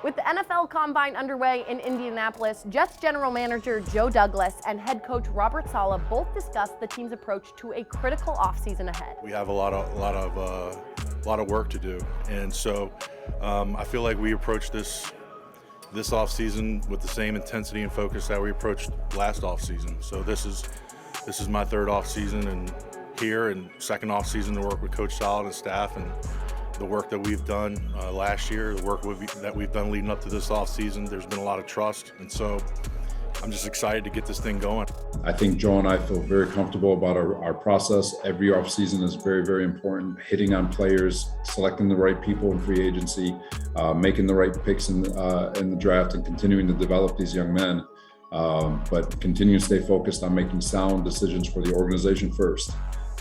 With the NFL Combine underway in Indianapolis, Jets general manager Joe Douglas and head coach Robert Saleh both discussed the team's approach to a critical offseason ahead. We have a lot of work to do, and so I feel like we approached this offseason with the same intensity and focus that we approached last offseason. So this is my third offseason and here, and second offseason to work with Coach Saleh and staff, and the work that we've done last year, the work that we've done leading up to this offseason. There's been a lot of trust, and so I'm just excited to get this thing going. I think Joe and I feel very comfortable about our process. Every offseason is very, very important. Hitting on players, selecting the right people in free agency, making the right picks in the draft, and continuing to develop these young men. But continue to stay focused on making sound decisions for the organization first.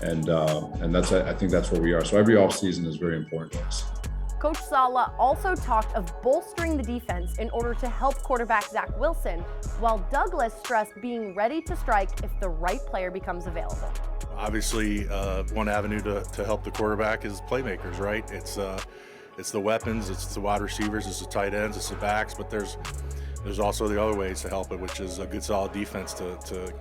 And I think that's where we are. So every offseason is very important to us. Coach Saleh also talked of bolstering the defense in order to help quarterback Zach Wilson, while Douglas stressed being ready to strike if the right player becomes available. Obviously, one avenue to help the quarterback is playmakers, right? It's the weapons, it's the wide receivers, it's the tight ends, it's the backs, but there's also the other ways to help it, which is a good solid defense to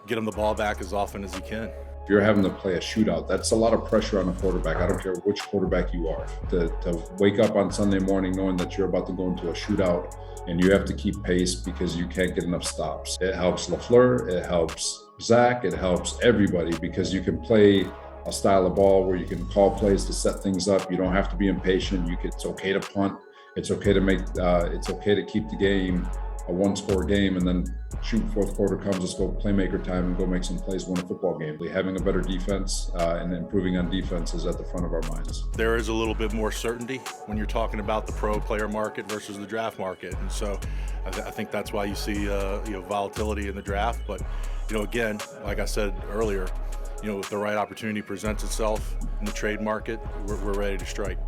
get him the ball back as often as he can. If you're having to play a shootout, that's a lot of pressure on a quarterback. I don't care which quarterback you are. To wake up on Sunday morning knowing that you're about to go into a shootout and you have to keep pace because you can't get enough stops. It helps LaFleur, it helps Zach, it helps everybody because you can play a style of ball where you can call plays to set things up. You don't have to be impatient. It's okay to punt. It's okay to keep the game a one-score game, and then shoot, fourth quarter comes, let's go playmaker time and go make some plays, win a football game. Having a better defense and improving on defense is at the front of our minds. There is a little bit more certainty when you're talking about the pro player market versus the draft market, and so I think that's why you see volatility in the draft. But again, like I said earlier, if the right opportunity presents itself in the trade market, we're ready to strike.